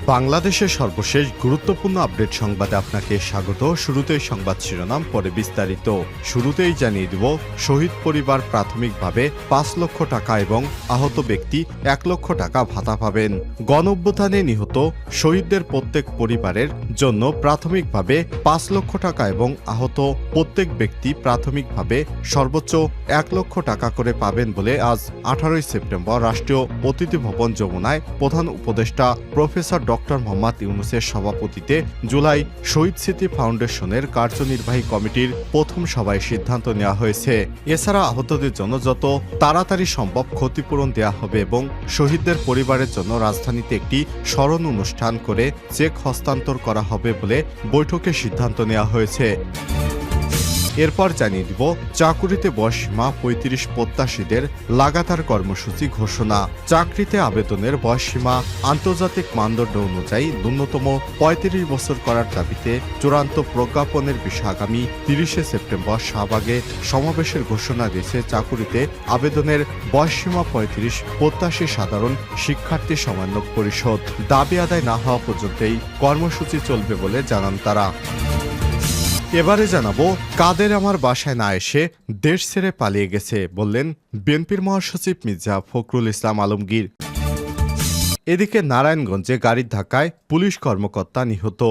বাংলাদেশের সর্বশেষ গুরুত্বপূর্ণ আপডেট সংবাদে আপনাকে স্বাগত। শুরুতেই সংবাদ শিরোনাম, পরে বিস্তারিত। শুরুতেই জানিয়ে দিব, শহীদ পরিবার প্রাথমিকভাবে ৫ লক্ষ টাকা এবং আহত ব্যক্তি ১ লক্ষ টাকা ভাতা পাবেন। গণঅভ্যুত্থানে নিহত শহীদদের প্রত্যেক পরিবারের জন্য প্রাথমিকভাবে ৫ লক্ষ টাকা এবং আহত প্রত্যেক ব্যক্তি প্রাথমিকভাবে সর্বোচ্চ ১ লক্ষ টাকা করে পাবেন বলে আজ ১৮ সেপ্টেম্বর রাষ্ট্রীয় অতিথি ভবন যমুনায় প্রধান উপদেষ্টা প্রফেসর ডক্টর মোহাম্মদ ইউনূসের সভাপতিত্বে জুলাই শহীদ স্মৃতি ফাউন্ডেশনের কার্যনির্বাহী কমিটির প্রথম সভায় সিদ্ধান্ত নেওয়া হয়েছে। এছাড়া আহতদের জন্য যত তাড়াতাড়ি সম্ভব ক্ষতিপূরণ দেওয়া হবে এবং শহীদদের পরিবারের জন্য রাজধানীতে একটি স্মরণ অনুষ্ঠান করে চেক হস্তান্তর করা হবে বলে বৈঠকে সিদ্ধান্ত নেওয়া হয়েছে। এরপর জানিয়ে দিব, চাকুরিতে বয়সসীমা ৩৫ প্রত্যাশীদের লাগাতার কর্মসূচি ঘোষণা। চাকরিতে আবেদনের বয়সসীমা আন্তর্জাতিক মানদণ্ড অনুযায়ী ন্যূনতম ৩৫ বছর করার দাবিতে চূড়ান্ত প্রজ্ঞাপনের বিষয়ে আগামী ৩০ সেপ্টেম্বর শাহবাগে সমাবেশের ঘোষণা দিয়েছে চাকুরিতে আবেদনের বয়সসীমা ৩৫ প্রত্যাশী সাধারণ শিক্ষার্থী সমন্বয় পরিষদ। দাবি আদায় না হওয়া পর্যন্ত এই কর্মসূচি চলবে বলে জানান তারা। এবারে জানাবো, কাদের আমার বাসায় না এসে দেশ ছেড়ে পালিয়ে গেছে বললেন বিএনপির মহাসচিব মির্জা ফখরুল ইসলাম আলমগীর। এদিকে নারায়ণগঞ্জে গাড়ির ধাক্কায় পুলিশ কর্মকর্তা নিহত।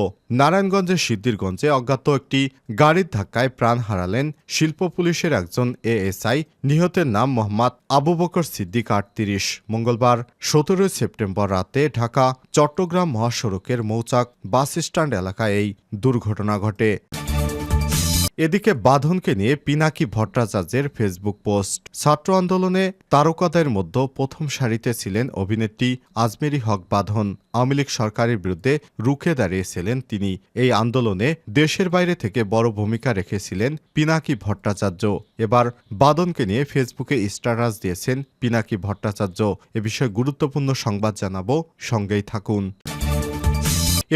নারায়ণগঞ্জের সিদ্ধিরগঞ্জে অজ্ঞাত একটি গাড়ির ধাক্কায় প্রাণ হারালেন শিল্প পুলিশের একজন এএসআই। নিহতের নাম মোহাম্মদ আবু বকর সিদ্দিক ৩৮। মঙ্গলবার ১৭ সেপ্টেম্বর রাতে ঢাকা চট্টগ্রাম মহাসড়কের মৌচাক বাস স্ট্যান্ড এলাকায় এই দুর্ঘটনা ঘটে। এদিকে বাঁধনকে নিয়ে পিনাকি ভট্টাচার্যের ফেসবুক পোস্ট। ছাত্র আন্দোলনে তারকাদের মধ্যে প্রথম সারিতে ছিলেন অভিনেত্রী আজমেরী হক বাঁধন। আওয়ামী লীগ সরকারের বিরুদ্ধে রুখে দাঁড়িয়েছিলেন তিনি। এই আন্দোলনে দেশের বাইরে থেকে বড় ভূমিকা রেখেছিলেন পিনাকি ভট্টাচার্য। এবার বাঁধনকে নিয়ে ফেসবুকে স্ট্যাটাস দিয়েছেন পিনাকি ভট্টাচার্য। এ বিষয়ে গুরুত্বপূর্ণ সংবাদ জানাবো, সঙ্গেই থাকুন।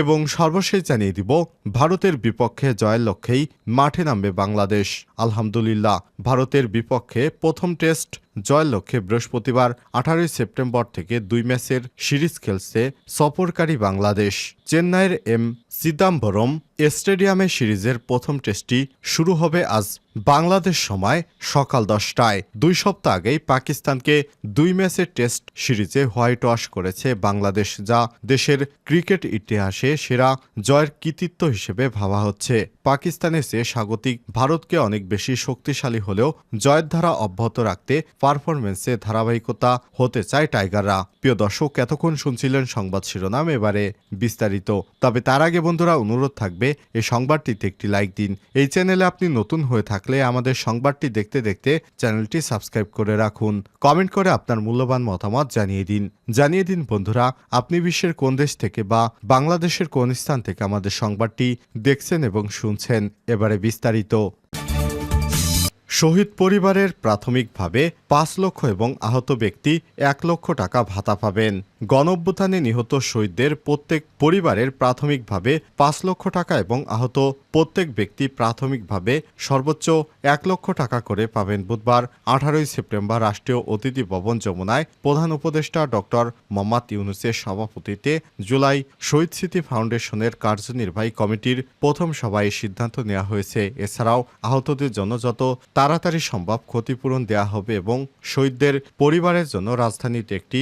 এবং সর্বশেষ জানিয়ে দিব, ভারতের বিপক্ষে জয়ের লক্ষ্যেই মাঠে নামবে বাংলাদেশ। আলহামদুলিল্লাহ, ভারতের বিপক্ষে প্রথম টেস্ট জয়ের লক্ষ্যে বৃহস্পতিবার ১৮ সেপ্টেম্বর থেকে ২ ম্যাচের সিরিজ খেলছে সফরকারী বাংলাদেশ। চেন্নাইয়ের এম চিদাম্বরম স্টেডিয়ামে সিরিজের প্রথম টেস্টটি শুরু হবে আজ বাংলাদেশ সময় সকাল ১০টায়। ২ সপ্তাহ আগেই পাকিস্তানকে ২ ম্যাচের টেস্ট সিরিজে হোয়াইট ওয়াশ করেছে বাংলাদেশ, যা দেশের ক্রিকেট ইতিহাসে সেরা জয়ের কৃতিত্ব হিসেবে ভাবা হচ্ছে। পাকিস্তানের চেয়ে স্বাগতিক ভারতকে অনেক বেশি শক্তিশালী হলেও জয়ের ধারা অব্যাহত রাখতে পারফরমেন্সে ধারাবাহিকতা হতে চায় টাইগাররা। প্রিয় দর্শক, এতক্ষণ শুনছিলেন সংবাদ শিরোনাম, এবারে বিস্তারিত। তবে তার আগে বন্ধুরা, অনুরোধ থাকবে এই সংবাদটিতে একটি লাইক দিন। এই চ্যানেলে আপনি নতুন হয়ে থাকলে আমাদের সংবাদটি দেখতে দেখতে চ্যানেলটি সাবস্ক্রাইব করে রাখুন। কমেন্ট করে আপনার মূল্যবান মতামত জানিয়ে দিন বন্ধুরা, আপনি বিশ্বের কোন দেশ থেকে বা বাংলাদেশের কোন স্থান থেকে আমাদের সংবাদটি দেখছেন এবং শুনছেন। এবারে বিস্তারিত। শহীদ পরিবারের প্রাথমিকভাবে ৫ লক্ষ এবং আহত ব্যক্তি ১ লক্ষ টাকা ভাতা পাবেন। গণঅভ্যুত্থানে নিহত শহীদদের প্রত্যেক পরিবারের প্রাথমিকভাবে ৫ লক্ষ টাকা এবং আহত প্রত্যেক ব্যক্তি প্রাথমিকভাবে সর্বোচ্চ ১ লক্ষ টাকা করে পাবেন। বুধবার ১৮ সেপ্টেম্বর রাষ্ট্রীয় অতিথি ভবন যমুনায় প্রধান উপদেষ্টা ডক্টর মোহাম্মদ ইউনূসের সভাপতিত্বে জুলাই শহীদ স্মৃতি ফাউন্ডেশনের কার্যনির্বাহী কমিটির প্রথম সভায় সিদ্ধান্ত নেওয়া হয়েছে। এছাড়াও আহতদের জন্য যত তাড়াতাড়ি সম্ভব ক্ষতিপূরণ দেওয়া হবে এবং শহীদদের পরিবারের জন্য রাজধানীতে একটি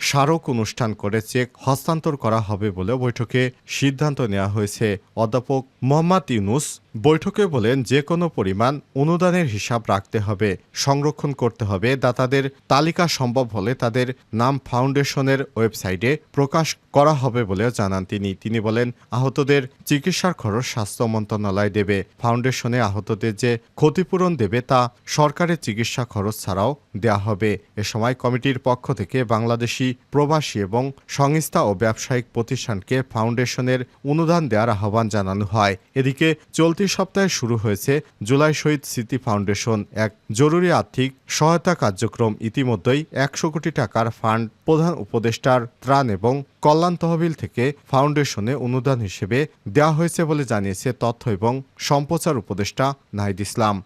স্মারক অনুষ্ঠান করে চেক হস্তান্তর করা হবে বলে বৈঠকে সিদ্ধান্ত নেওয়া হয়েছে। অধ্যাপক মোহাম্মদ ইউনূস বৈঠকে বলেন, যে কোনো পরিমাণ অনুদানের হিসাব রাখতে হবে, সংরক্ষণ করতে হবে। দাতাদের তালিকা সম্ভব হলে তাদের নাম ফাউন্ডেশনের ওয়েবসাইটে প্রকাশ করা হবে বলে জানান তিনি বলেন, আহতদের চিকিৎসার খরচ স্বাস্থ্য মন্ত্রণালয় দেবে। ফাউন্ডেশনে আহতদের যে ক্ষতিপূরণ দেবে তা সরকারের চিকিৎসা খরচ ছাড়াও দেয়া হবে। এ সময় কমিটির পক্ষ থেকে বাংলাদেশি প্রবাসী এবং সংস্থা ও ব্যবসায়িক প্রতিষ্ঠানকে ফাউন্ডেশনের অনুদান দেওয়ার আহ্বান জানানো হয়। এদিকে চলতি সপ্তাহে শুরু হয়েছে জুলাই শহীদ স্মৃতি ফাউন্ডেশন এক জরুরি আর্থিক সহায়তা কার্যক্রম। ইতিমধ্যেই ১০০ কোটি টাকার ফান্ড প্রধান উপদেষ্টার ত্রাণ এবং কল্যাণ তহবিল থেকে ফাউন্ডেশনে অনুদান হিসেবে দেওয়া হয়েছে বলে জানিয়েছে তথ্য এবং সম্প্রচার উপদেষ্টা নাহিদ ইসলাম।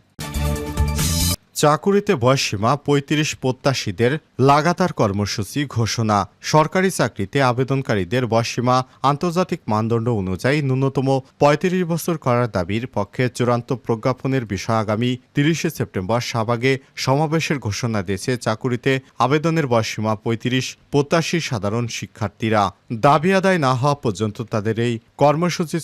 চাকুরিতে বয়সসীমা ৩৫ প্রত্যাশীদের লাগাতার কর্মসূচি ঘোষণা। সরকারি চাকরিতে আবেদনকারীদের বয়সসীমা আন্তর্জাতিক মানদণ্ড অনুযায়ী ন্যূনতম ৩৫ বছর করার দাবির পক্ষে চূড়ান্ত প্রজ্ঞাপনের বিষয় আগামী ৩০ সেপ্টেম্বর শাহবাগে সমাবেশের ঘোষণা দিয়েছে চাকুরিতে আবেদনের বয়সসীমা ৩৫ প্রত্যাশী সাধারণ শিক্ষার্থীরা। দাবি আদায় না হওয়া পর্যন্ত তাদের এই কর্মসূচি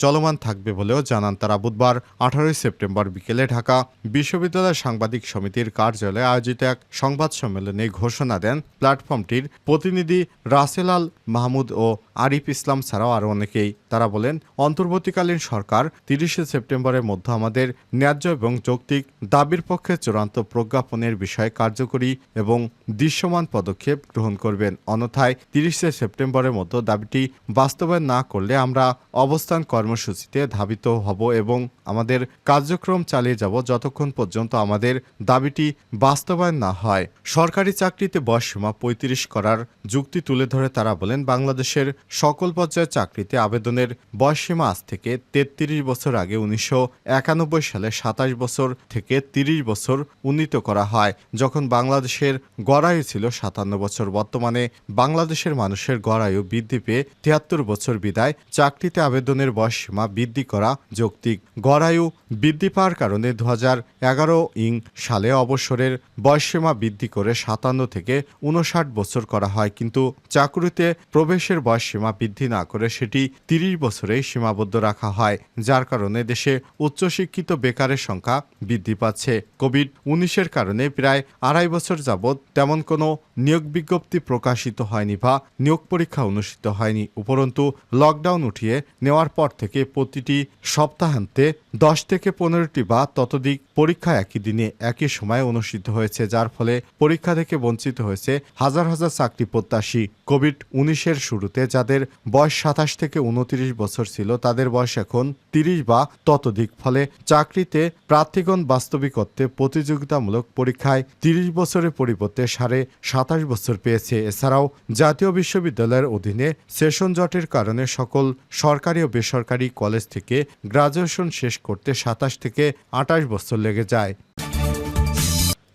চলমান থাকবে বলেও জানান তারা। বুধবার ১৮ সেপ্টেম্বর বিকেলে ঢাকা বিশ্ববিদ্যালয় সাংবাদিক সমিতির কার্যালয়ে আয়োজিত এক সংবাদ সম্মেলনে ঘোষণা দেন প্ল্যাটফর্মটির প্রতিনিধি রাসেল আল মাহমুদ ও আরিফ ইসলাম ছাড়াও আরও অনেকেই। তারা বলেন, অন্তর্বর্তীকালীন সরকার ৩০ সেপ্টেম্বরের মধ্যে আমাদের ন্যায্য এবং যৌক্তিক দাবির পক্ষে চূড়ান্ত প্রজ্ঞাপনের বিষয়ে কার্যকরী এবং দৃশ্যমান পদক্ষেপ গ্রহণ করবেন। অন্যথায় ৩০ সেপ্টেম্বরের মধ্যে দাবিটি বাস্তবায়ন না করলে আমরা অবস্থান কর্মসূচিতে ধাবিত হব এবং আমাদের কার্যক্রম চালিয়ে যাব যতক্ষণ পর্যন্ত আমাদের দাবিটি বাস্তবায়ন না হয়। সরকারি চাকরিতে বয়সসীমা ৩৫ করার যুক্তি তুলে ধরে তারা বলেন, বাংলাদেশের সকল পর্যায়ের চাকরিতে আবেদনের বয়সসীমা আজ থেকে ৩৩ বছর আগে ১৯৯১ সালে ২৭ বছর থেকে ৩০ বছর উন্নীত করা হয়, যখন বাংলাদেশের গড়ায়ু ছিল ৫৭ বছর। বর্তমানে বাংলাদেশের মানুষের গড়ায়ু বৃদ্ধি পেয়ে ৭৩ বছর বিদায় চাকরিতে আবেদনের বয়সসীমা বৃদ্ধি করা যৌক্তিক। গড়ায়ু বৃদ্ধি পাওয়ার কারণে ২০১১ সালে অবসরের বয়সসীমা বৃদ্ধি করে ৫৭ থেকে ৫৯ বছর করা হয়, কিন্তু চাকুরিতে প্রবেশের বয়সসীমা বৃদ্ধি না করে সেটি ৩০ বছরেই সীমাবদ্ধ রাখা হয়, যার কারণে দেশে উচ্চশিক্ষিত বেকারের সংখ্যা বৃদ্ধি পাচ্ছে। কোভিড-১৯ কারণে প্রায় ২.৫ বছর যাবৎ তেমন কোনো নিয়োগ বিজ্ঞপ্তি প্রকাশিত হয়নি বা নিয়োগ পরীক্ষা অনুষ্ঠিত হয়নি। উপরন্তু লকডাউন উঠিয়ে নেওয়ার পর থেকে প্রতিটি সপ্তাহান্তে ১০ থেকে ১৫টি বা ততোধিক পরীক্ষা একই দিনে একই সময়ে অনুষ্ঠিত হয়েছে, যার ফলে পরীক্ষা থেকে বঞ্চিত হয়েছে হাজার হাজার চাকরি প্রত্যাশী। কোভিড-১৯ শুরুতে যাদের বয়স ২৭ থেকে ২৯ বছর ছিল তাদের বয়স এখন ৩০ বা ততোধিক। ফলে চাকরিতে প্রার্থীগণ বাস্তবিকত্বে প্রতিযোগিতামূলক পরীক্ষায় ৩০ বছরের পরিবর্তে ২৭.৫ বছর পেয়েছে। এছাড়াও জাতীয় বিশ্ববিদ্যালয়ের অধীনে সেশন জটের কারণে সকল সরকারি ও বেসরকারি কলেজ থেকে গ্রাজুয়েশন শেষ করতে ২৭ থেকে ২৮ বছর লেগে যায়।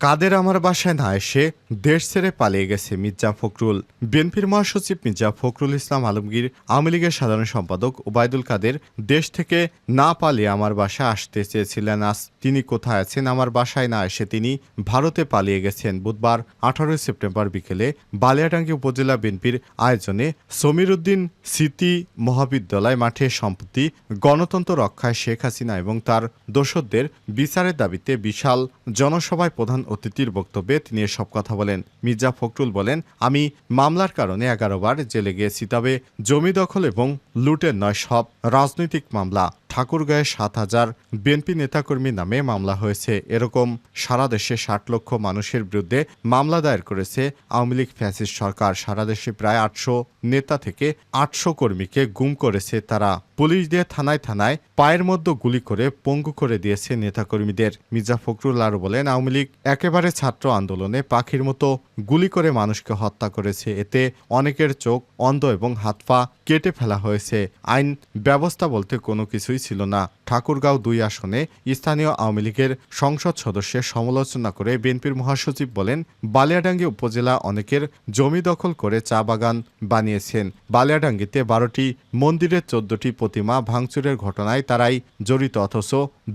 কাদের আমার বাসায় না এসে দেশ ছেড়ে পালিয়ে গেছে মির্জা ফখরুল। বিএনপির মহাসচিব মির্জা ফখরুল ইসলাম আলমগীর আওয়ামী লীগের সাধারণ সম্পাদক ওবায়দুল কাদের দেশ থেকে না পালিয়ে আমার বাসায় আসতে চেয়েছিলেন। আজ তিনি কোথায় আছেন? আমার বাসায় না এসে তিনি ভারতে পালিয়ে গেছেন। বুধবার ১৮ সেপ্টেম্বর বিকেলে বালিয়াডাঙ্গি উপজেলা বিএনপির আয়োজনে সমীর উদ্দিন স্মৃতি মহাবিদ্যালয় মাঠে সম্প্রতি গণতন্ত্র রক্ষায় শেখ হাসিনা এবং তার দোসরদের বিচারের দাবিতে বিশাল জনসভায় প্রধান অতিথির বক্তব্যে তিনি এসব কথা বলেন। মির্জা ফখরুল বলেন, আমি মামলার কারণে ১১ বার জেলে গিয়েছি, তবে জমি দখল এবং লুটের নয়, সব রাজনৈতিক মামলা। ঠাকুরগাঁয়ে ৭,০০০ বিএনপি নেতাকর্মীর নামে মামলা হয়েছে। এরকম সারা দেশে ৬০ লক্ষ মানুষের বিরুদ্ধে মামলা দায়ের করেছে আওয়ামী লীগ ফ্যাসিস্ট সরকার। সারা দেশে প্রায় ৮০০ নেতা থেকে ৮০০ কর্মীকে গুম করেছে তারা। পুলিশ দিয়ে থানায় থানায় পায়ের মধ্যে গুলি করে পঙ্গু করে দিয়েছে নেতাকর্মীদের। মির্জা ফখরুল আরও বলেন, আওয়ামী লীগ একেবারে ছাত্র আন্দোলনে পাখির মতো গুলি করে মানুষকে হত্যা করেছে। এতে অনেকের চোখ অন্ধ এবং হাত পা কেটে ফেলা হয়েছে। আইন ব্যবস্থা বলতে কোনো কিছুই ছিল না। ঠাকুরগাঁও ২ আসনে স্থানীয় আওয়ামী লীগের সংসদ সদস্যের সমালোচনা করে বিএনপির মহাসচিব বলেন, বালিয়াডাঙ্গি উপজেলা অনেকের জমি দখল করে চা বাগান বানিয়েছেন। বালিয়াডাঙ্গিতে ১২টি মন্দিরের ১৪টি প্রতিমা ভাঙচুরের ঘটনায় তারাই জড়িত, অথচ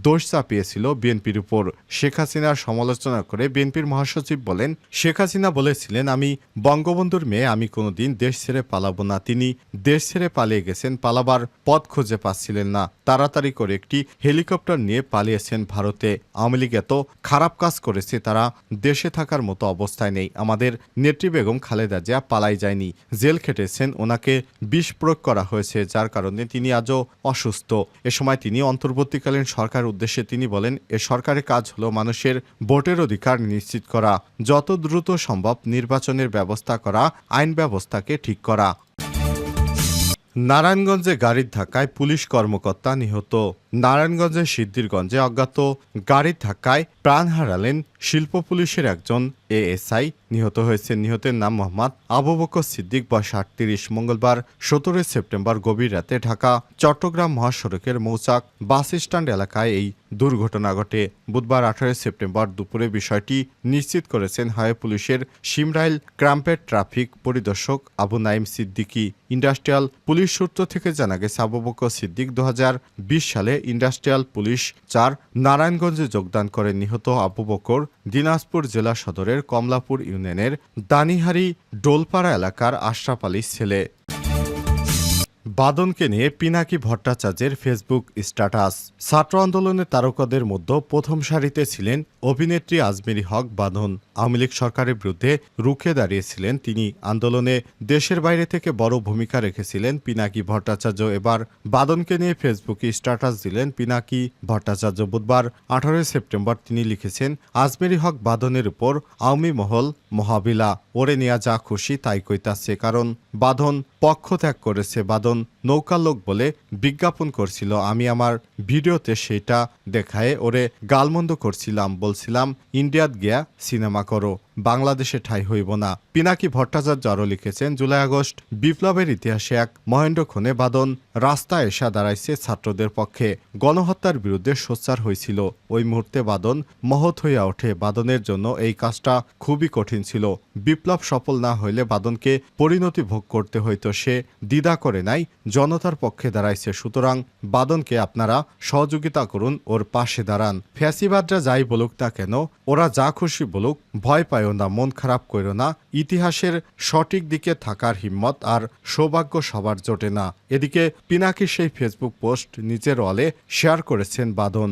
দোষ চাপিয়েছিল বিএনপির উপর। শেখ হাসিনার সমালোচনা করে বিএনপির মহাসচিব বলেন, শেখ হাসিনা বলেছিলেন, আমি বঙ্গবন্ধুর মেয়ে, আমি কোনোদিন দেশ ছেড়ে পালাবো না। তিনি দেশ ছেড়ে পালিয়ে গেছেন, পালাবার পথ খুঁজে পাচ্ছিলেন না। তাড়াতাড়ি করে একটি হেলিকপ্টার নিয়ে পালিয়েছেন ভারতে। আওয়ামী লীগ এত খারাপ কাজ করেছে, তারা দেশে থাকার মতো অবস্থায় নেই। আমাদের নেত্রী বেগম খালেদা জিয়া পালাই যায়নি, জেল খেটেছেন, ওনাকে বিষ প্রয়োগ করা হয়েছে, যার কারণে তিনি আজও অসুস্থ। এ সময় তিনি অন্তর্বর্তীকালীন সরকার উদ্দেশ্যে তিনি বলেন, এ সরকারের কাজ হলো মানুষের ভোটের অধিকার নিশ্চিত করা, যত দ্রুত সম্ভব নির্বাচনের ব্যবস্থা করা, আইন ব্যবস্থাকে ঠিক করা। নারায়ণগঞ্জে গাড়ির ধাক্কায় পুলিশ কর্মকর্তা নিহত। নারায়ণগঞ্জের সিদ্ধিরগঞ্জে অজ্ঞাত গাড়ির ধাক্কায় প্রাণ হারালেন শিল্প পুলিশের একজন এএসআই নিহত হয়েছেন। নিহতের নাম মোহাম্মদ আবু বকর সিদ্দিক, বয়স ৩৮। মঙ্গলবার ১৭ সেপ্টেম্বর গভীর রাতে ঢাকা চট্টগ্রাম মহাসড়কের মৌচাক বাস স্ট্যান্ড এলাকায় এই দুর্ঘটনা ঘটে। বুধবার ১৮ সেপ্টেম্বর দুপুরে বিষয়টি নিশ্চিত করেছেন হাইওয়ে পুলিশের শিমরাইল ক্যাম্পের ট্রাফিক পরিদর্শক আবু নাইম সিদ্দিকী। ইন্ডাস্ট্রিয়াল পুলিশ সূত্র থেকে জানা গেছে, আবু বকর সিদ্দিক ২০২০ সালে ইন্ডাস্ট্রিয়াল পুলিশ ৪ নারায়ণগঞ্জে যোগদান করেন। নিহত আবু বকর দিনাজপুর জেলা সদরের কমলাপুর ইউনিয়নের দানিহারি ডোলপাড়া এলাকার আশরাফ আলীর ছেলে। বাদনকে নিয়ে পিনাকি ভট্টাচার্যের ফেসবুক স্ট্যাটাস। ছাত্র আন্দোলনের তারকাদের মধ্যে প্রথম সারিতে ছিলেন অভিনেত্রী আজমেরী হক বাঁধন। আওয়ামী লীগ সরকারের বিরুদ্ধে রুখে দাঁড়িয়েছিলেন তিনি। আন্দোলনে দেশের বাইরে থেকে বড় ভূমিকা রেখেছিলেন পিনাকি ভট্টাচার্য। এবার বাদনকে নিয়ে ফেসবুকে স্ট্যাটাস দিলেন পিনাকি ভট্টাচার্য। বুধবার ১৮ সেপ্টেম্বর তিনি লিখেছেন, আজমেরী হক বাঁধনের উপর আওয়ামী মহল মহাবিলা ওরে নিয়া যা খুশি তাই কইতাছে, কারণ বাঁধন পক্ষ ত্যাগ করেছে। বাঁধন নৌকা লোক বলে বিজ্ঞাপন করছিল। আমি আমার ভিডিওতে সেটা দেখায় ওরে গালমন্দ করছিলাম, বলছিলাম ইন্ডিয়াত গিয়া সিনেমা করো, বাংলাদেশে ঠাঁই হইব না। পিনাকি ভট্টাচার্য আরও লিখেছেন, জুলাই আগস্ট বিপ্লবের ইতিহাসে এক মহেন্দ্রক্ষণে বাদন রাস্তায় এসে দাঁড়াইছে ছাত্রদের পক্ষে। গণহত্যার বিরুদ্ধে সোচ্চার হয়েছিল। ওই মুহূর্তে বাদন মহৎ হইয়া ওঠে। বাদনের জন্য এই কাজটা খুবই কঠিন ছিল। বিপ্লব সফল না হইলে বাদনকে পরিণতি ভোগ করতে হইতো। সে দ্বিধা করে নাই, জনতার পক্ষে দাঁড়াইছে। সুতরাং বাদনকে আপনারা সহযোগিতা করুন, ওর পাশে দাঁড়ান। ফ্যাসিবাদরা যাই বলুক না কেন, ওরা যা খুশি বলুক, ভয় পাইও না, মন খারাপ করো না। ইতিহাসের সঠিক দিকে থাকার হিম্মত আর সৌভাগ্য সবার জোটে না। এদিকে পিনাকির সেই ফেসবুক পোস্ট নিজের ওয়ালে শেয়ার করেছেন বাদন।